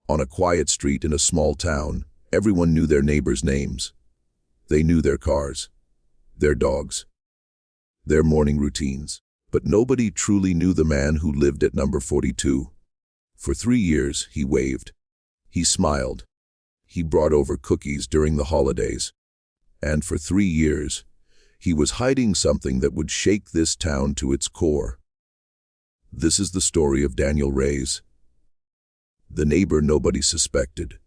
On a quiet street in a small town, everyone knew their neighbors' names. They knew their cars, their dogs, their morning routines. But nobody truly knew the man who lived at number 42. For 3 years, he waved. He smiled. He brought over cookies during the holidays. And for 3 years, he was hiding something that would shake this town to its core. This is the story of Daniel Reyes, the neighbor nobody suspected.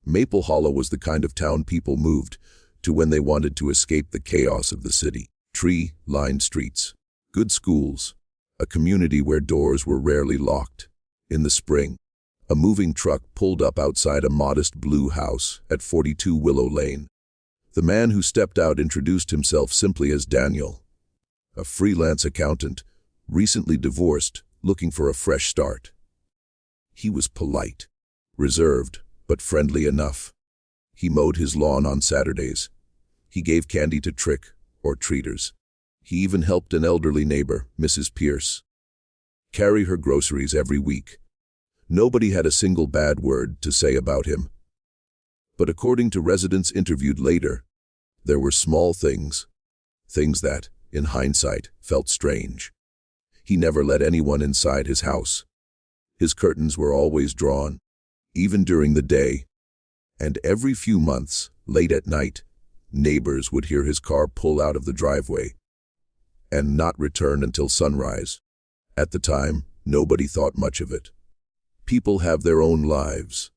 Maple Hollow was the kind of town people moved to when they wanted to escape the chaos of the city. Tree-lined streets, good schools, a community where doors were rarely locked. In the spring, a moving truck pulled up outside a modest blue house at 42 Willow Lane. The man who stepped out introduced himself simply as Daniel, a freelance accountant, recently divorced, looking for a fresh start. He was polite, reserved, but friendly enough. He mowed his lawn on Saturdays. He gave candy to trick-or-treaters. He even helped an elderly neighbor, Mrs. Pierce, carry her groceries every week. Nobody had a single bad word to say about him. But according to residents interviewed later, there were small things that, in hindsight, felt strange. He never let anyone inside his house. His curtains were always drawn, even during the day. And every few months, late at night, neighbors would hear his car pull out of the driveway and not return until sunrise. At the time, nobody thought much of it. People have their own lives,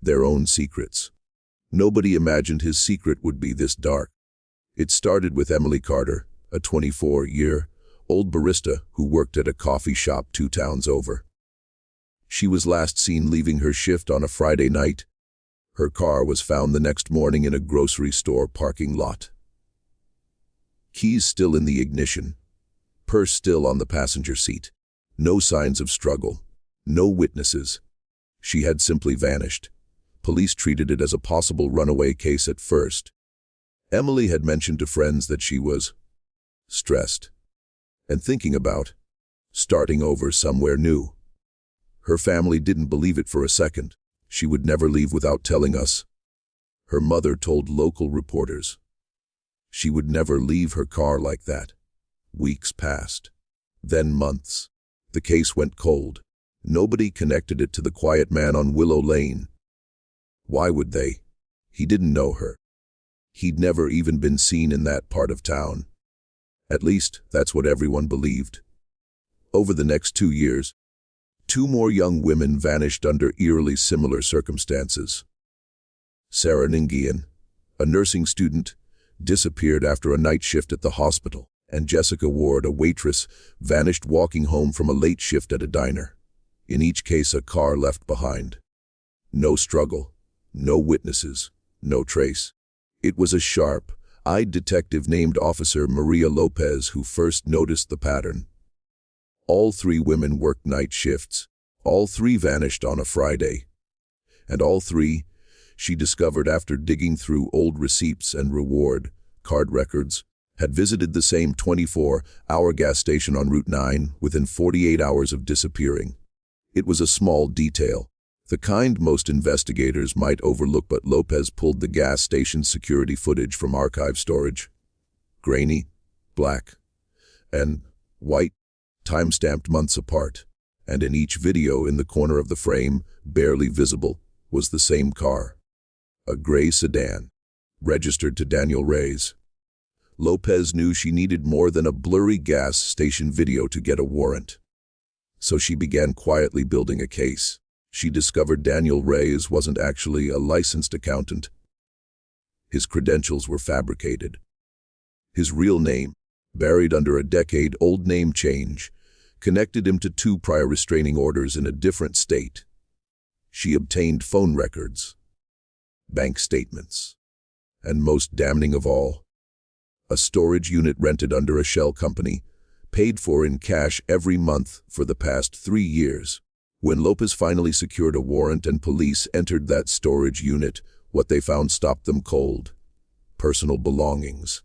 their own secrets. Nobody imagined his secret would be this dark. It started with Emily Carter, a 24-year-old barista who worked at a coffee shop 2 towns over. She was last seen leaving her shift on a Friday night. Her car was found the next morning in a grocery store parking lot. Keys still in the ignition, purse still on the passenger seat. No signs of struggle, no witnesses. She had simply vanished. Police treated it as a possible runaway case at first. Emily had mentioned to friends that she was stressed and thinking about starting over somewhere new. Her family didn't believe it for a second. She would never leave without telling us. Her mother told local reporters. She would never leave her car like that. Weeks passed, then months. The case went cold. Nobody connected it to the quiet man on Willow Lane. Why would they? He didn't know her. He'd never even been seen in that part of town. At least, that's what everyone believed. Over the next 2 years, 2 more young women vanished under eerily similar circumstances. Sarah Ningian, a nursing student, disappeared after a night shift at the hospital, and Jessica Ward, a waitress, vanished walking home from a late shift at a diner. In each case, a car left behind. No struggle, no witnesses, no trace. It was a sharp-eyed detective named Officer Maria Lopez who first noticed the pattern. All 3 women worked night shifts. All 3 vanished on a Friday. And all 3, she discovered after digging through old receipts and reward card records, had visited the same 24-hour gas station on Route 9 within 48 hours of disappearing. It was a small detail, the kind most investigators might overlook, but Lopez pulled the gas station's security footage from archive storage. Grainy, black, and white, time-stamped months apart, and in each video in the corner of the frame, barely visible, was the same car. A gray sedan, registered to Daniel Reyes. Lopez knew she needed more than a blurry gas station video to get a warrant. So she began quietly building a case. She discovered Daniel Reyes wasn't actually a licensed accountant. His credentials were fabricated. His real name, buried under a decade-old name change, connected him to 2 prior restraining orders in a different state. She obtained phone records, bank statements, and most damning of all, a storage unit rented under a shell company, paid for in cash every month for the past 3 years. When Lopez finally secured a warrant and police entered that storage unit, what they found stopped them cold. Personal belongings,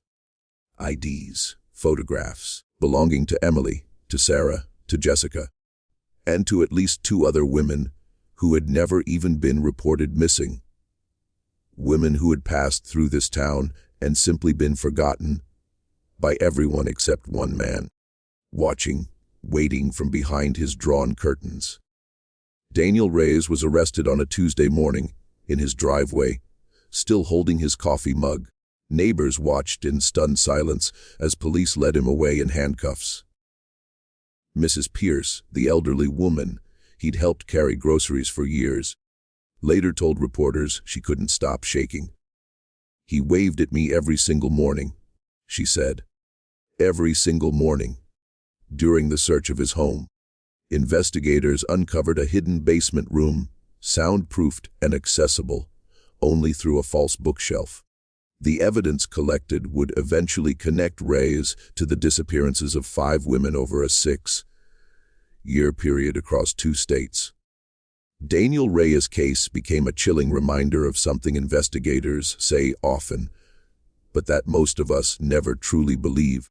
IDs, photographs, belonging to Emily, to Sarah, to Jessica, and to at least 2 other women who had never even been reported missing. Women who had passed through this town and simply been forgotten by everyone except one man, watching, waiting from behind his drawn curtains. Daniel Reyes was arrested on a Tuesday morning, in his driveway, still holding his coffee mug. Neighbors watched in stunned silence as police led him away in handcuffs. Mrs. Pierce, the elderly woman he'd helped carry groceries for years, later told reporters she couldn't stop shaking. "He waved at me every single morning," she said. Every single morning. During the search of his home, investigators uncovered a hidden basement room, soundproofed and accessible only through a false bookshelf. The evidence collected would eventually connect Reyes to the disappearances of 5 women over a 6-year period across 2 states. Daniel Reyes' case became a chilling reminder of something investigators say often, but that most of us never truly believe.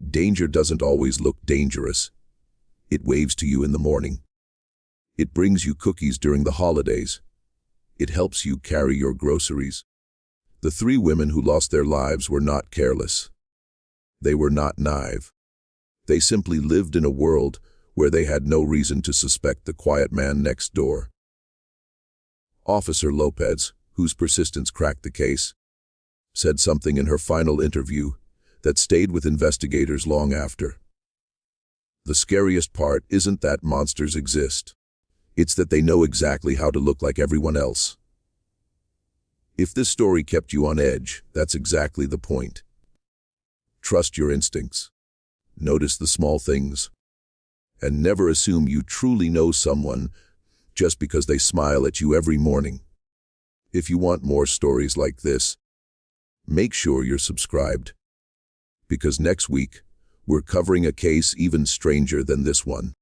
Danger doesn't always look dangerous. It waves to you in the morning. It brings you cookies during the holidays. It helps you carry your groceries. The 3 women who lost their lives were not careless. They were not naive. They simply lived in a world where they had no reason to suspect the quiet man next door. Officer Lopez, whose persistence cracked the case, said something in her final interview that stayed with investigators long after. "The scariest part isn't that monsters exist. It's that they know exactly how to look like everyone else." If this story kept you on edge, that's exactly the point. Trust your instincts. Notice the small things. And never assume you truly know someone just because they smile at you every morning. If you want more stories like this, make sure you're subscribed. Because next week, we're covering a case even stranger than this one.